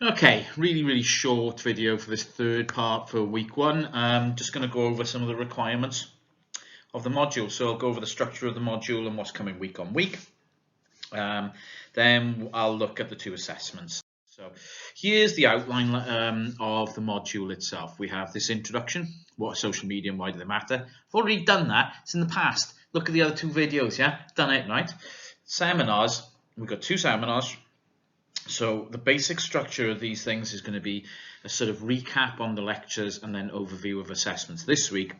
Okay, really short video for this third part for week one. I'm just going to go over some of the requirements of the module. So I'll go over the structure of the module and what's coming week on week. Then I'll look at the two assessments. So here's the outline of the module itself. We have this introduction, what are social media and why do they matter. I've already done that, it's in the past. Look at the other two videos, yeah, done it, right? Seminars, we've got two seminars. So the basic structure of these things is going to be a sort of recap on the lectures and then overview of assessments this week.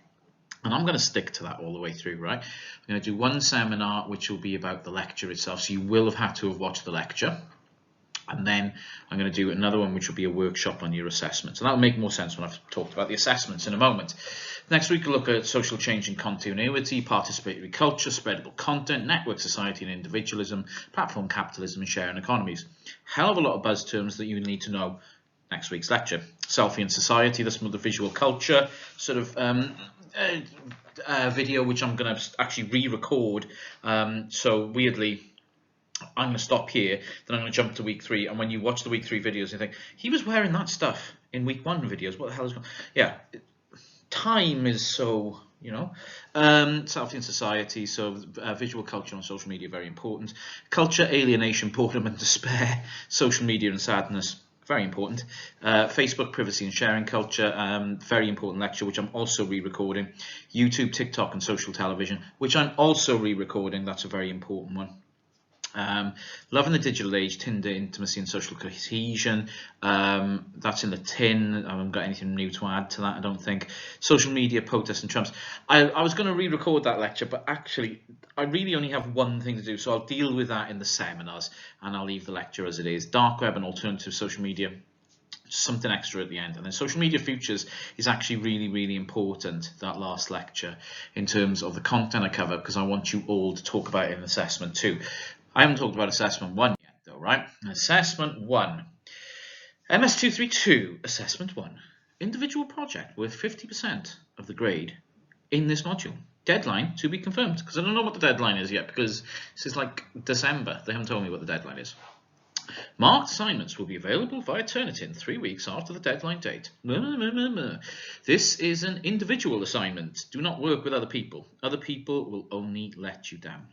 And I'm going to stick to that all the way through, right? I'm going to do one seminar which will be about the lecture itself. So you will have had to have watched the lecture. And then I'm going to do another one which will be a workshop on your assessments. And that'll make more sense when I've talked about the assessments in a moment. Next week, we'll look at social change and continuity, participatory culture, spreadable content, network society and individualism, platform capitalism and sharing economies. Hell of a lot of buzz terms that you need to know next week's lecture. Selfie and society, that's more the visual culture sort of video, which I'm going to actually re-record. So weirdly, I'm going to stop here, then I'm going to jump to week 3, and when you watch the week 3 videos, you think, he was wearing that stuff in week 1 videos, what the hell is going on? Yeah, time is so, selfie and society, so visual culture on social media, very important. Culture, alienation, boredom and despair, social media and sadness, very important. Facebook, privacy and sharing culture, very important lecture, which I'm also re-recording. YouTube, TikTok and social television, which I'm also re-recording, that's a very important one. Love in the digital age, Tinder, intimacy and social cohesion. That's in the tin. I haven't got anything new to add to that, I don't think. Social media, protests and Trumps. I was going to re-record that lecture, but actually I really only have one thing to do, so I'll deal with that in the seminars and I'll leave the lecture as it is. Dark web and alternative social media, something extra at the end. And then social media futures is actually really important, that last lecture, in terms of the content I cover, because I want you all to talk about it in assessment too. I haven't talked about assessment 1 yet though, right? Assessment 1. MS232, assessment 1. Individual project worth 50% of the grade in this module. Deadline to be confirmed, because I don't know what the deadline is yet, because this is like December. They haven't told me what the deadline is. Marked assignments will be available via Turnitin 3 weeks after the deadline date. This is an individual assignment. Do not work with other people. Other people will only let you down.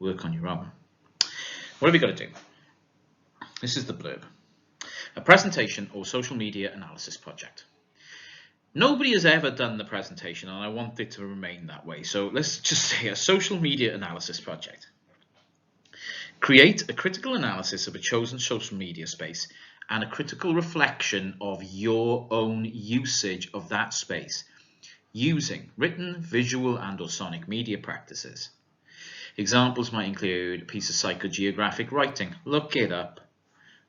Work on your own. What have we got to do? This is the blurb. A presentation or social media analysis project. Nobody has ever done the presentation and I want it to remain that way. So let's just say a social media analysis project. Create a critical analysis of a chosen social media space and a critical reflection of your own usage of that space using written, visual and or sonic media practices. Examples might include a piece of psychogeographic writing, look it up,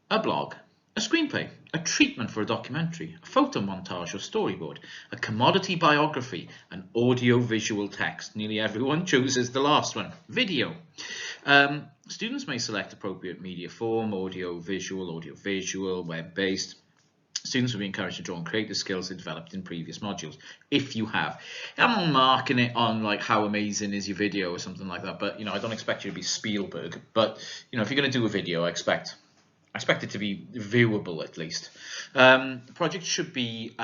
a blog, a screenplay, a treatment for a documentary, a photo montage or storyboard, a commodity biography, an audio-visual text. Nearly everyone chooses the last one, video. Students may select appropriate media form, audio-visual, web-based. Students will be encouraged to draw on creative skills they developed in previous modules, if you have. I'm not marking it on like how amazing is your video or something like that, but I don't expect you to be Spielberg. But if you're going to do a video, I expect it to be viewable at least. The project should be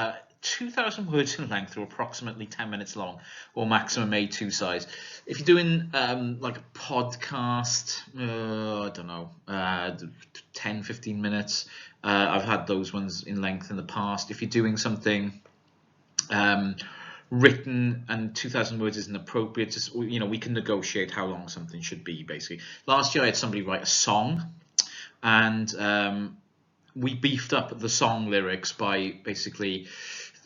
2,000 words in length or approximately 10 minutes long, or maximum A2 size. If you're doing like a podcast, I don't know, 10-15 minutes. I've had those ones in length in the past. If you're doing something written and 2,000 words isn't appropriate, just, we can negotiate how long something should be, basically. Last year I had somebody write a song, and we beefed up the song lyrics by basically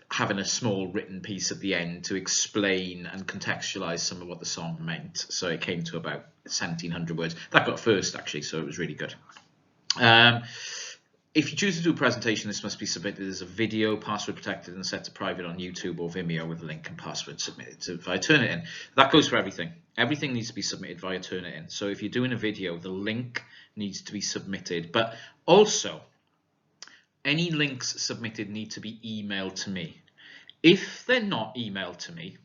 having a small written piece at the end to explain and contextualize some of what the song meant. So it came to about 1,700 words. That got first, actually, so it was really good. If you choose to do a presentation, this must be submitted as a video, password protected and set to private on YouTube or Vimeo with a link and password submitted via Turnitin. That goes for everything. Everything needs to be submitted via Turnitin. So if you're doing a video, the link needs to be submitted. But also, any links submitted need to be emailed to me. If they're not emailed to me,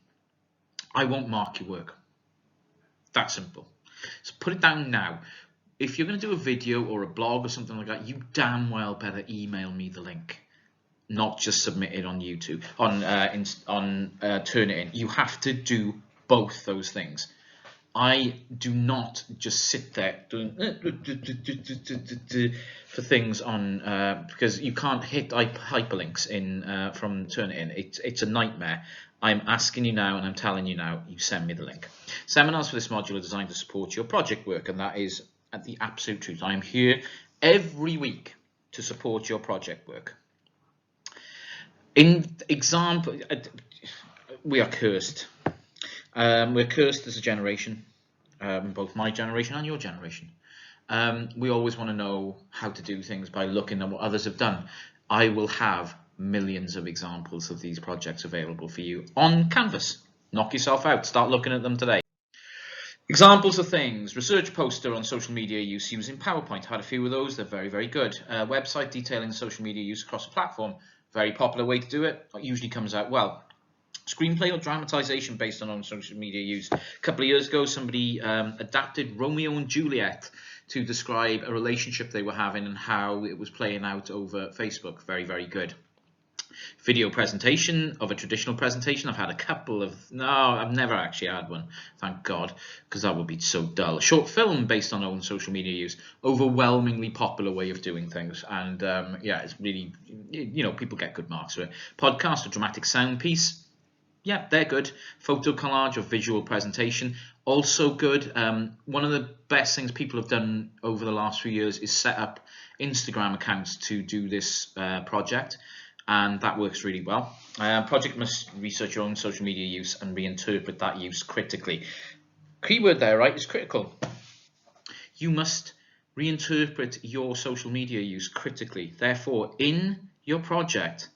I won't mark your work. That simple. So put it down now. if you're going to do a video or a blog or something like that, you damn well better email me the link, not just submit it on YouTube, on Turnitin. You have to do both those things. I do not just sit there doing for things on because you can't hit hyperlinks in from Turnitin. It's a nightmare. I'm asking you now, and I'm telling you now. You send me the link. Seminars for this module are designed to support your project work, and that is at the absolute truth. I am here every week to support your project work. In example, we are cursed. We're cursed as a generation. Both my generation and your generation. We always want to know how to do things by looking at what others have done. I will have millions of examples of these projects available for you on Canvas. Knock yourself out, start looking at them today. Examples of things: research poster on social media use using PowerPoint. Had a few of those, they're very, very good. Website detailing social media use across a platform. Very popular way to do it, usually comes out well. Screenplay or dramatization based on social media use. A couple of years ago, somebody adapted Romeo and Juliet to describe a relationship they were having and how it was playing out over Facebook. Very, very good. Video presentation of a traditional presentation. I've had a couple of, no, I've never actually had one, thank God, because that would be so dull. Short film based on own social media use. Overwhelmingly popular way of doing things, and yeah, it's really, you know, people get good marks for it. Podcast or dramatic sound piece. Yeah, they're good. Photo collage or visual presentation, also good. One of the best things people have done over the last few years is set up Instagram accounts to do this project, and that works really well. Project must research your own social media use and reinterpret that use critically. Keyword there, right, is critical. You must reinterpret your social media use critically. Therefore, in your project,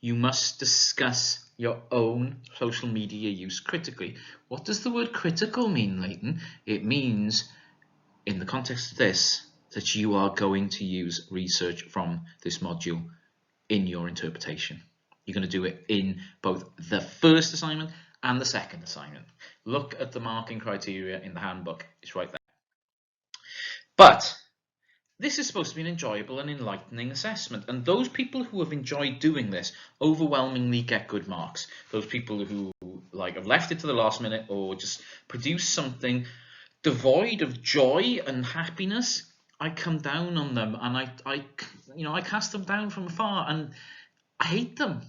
you must discuss your own social media use critically. What does the word critical mean, Leighton? It means, in the context of this, that you are going to use research from this module in your interpretation. You're going to do it in both the first assignment and the second assignment. Look at the marking criteria in the handbook. It's right there. But this is supposed to be an enjoyable and enlightening assessment, and those people who have enjoyed doing this overwhelmingly get good marks. Those people who have left it to the last minute or just produce something devoid of joy and happiness, I come down on them, and I cast them down from afar, and I hate them.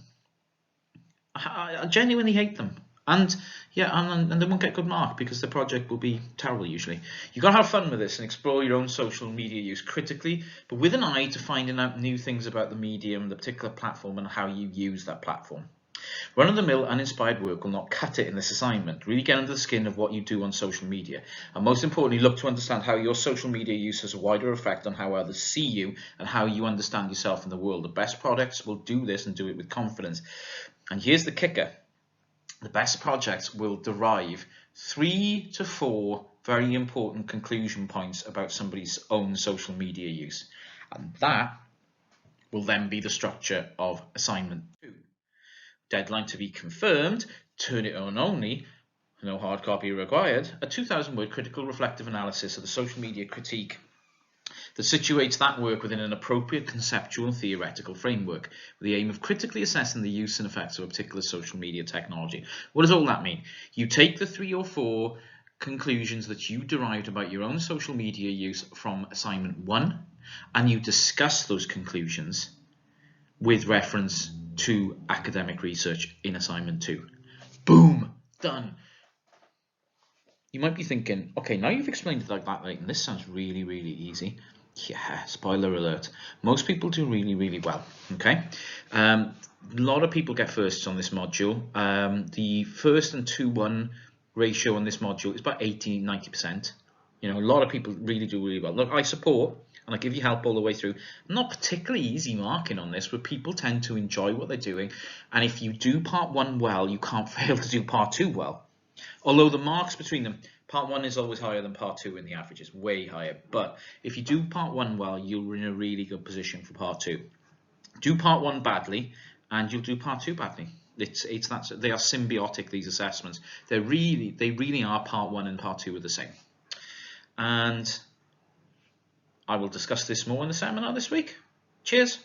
I genuinely hate them. And yeah, and they won't get good mark because the project will be terrible usually. You've got to have fun with this and explore your own social media use critically, but with an eye to finding out new things about the medium, the particular platform, and how you use that platform. Run-of-the-mill uninspired work will not cut it in this assignment. Really get under the skin of what you do on social media. And most importantly, look to understand how your social media use has a wider effect on how others see you and how you understand yourself in the world. The best products will do this and do it with confidence. And here's the kicker. The best projects will derive 3 to 4 very important conclusion points about somebody's own social media use. And that will then be the structure of assignment 2. Deadline to be confirmed, Turnitin only, no hard copy required, a 2,000 word critical reflective analysis of the social media critique that situates that work within an appropriate conceptual and theoretical framework with the aim of critically assessing the use and effects of a particular social media technology. What does all that mean? You take the 3 or 4 conclusions that you derived about your own social media use from assignment 1 and you discuss those conclusions with reference to academic research in assignment 2. Boom! Done! You might be thinking, okay, now you've explained it like that, Leighton, this sounds really, really easy. Yeah, spoiler alert. Most people do really, really well, okay? A lot of people get firsts on this module. The first and 2-1 ratio on this module is about 80–90%. You know, a lot of people really do really well. Look, I support and I give you help all the way through. Not particularly easy marking on this, but people tend to enjoy what they're doing. And if you do part 1 well, you can't fail to do part 2 well. Although the marks between them, part 1 is always higher than part 2 in the averages, way higher. But if you do part 1 well, you're in a really good position for part 2. Do part 1 badly, and you'll do part 2 badly. It's that they are symbiotic, these assessments. They really are part 1 and part 2 are the same. And I will discuss this more in the seminar this week. Cheers.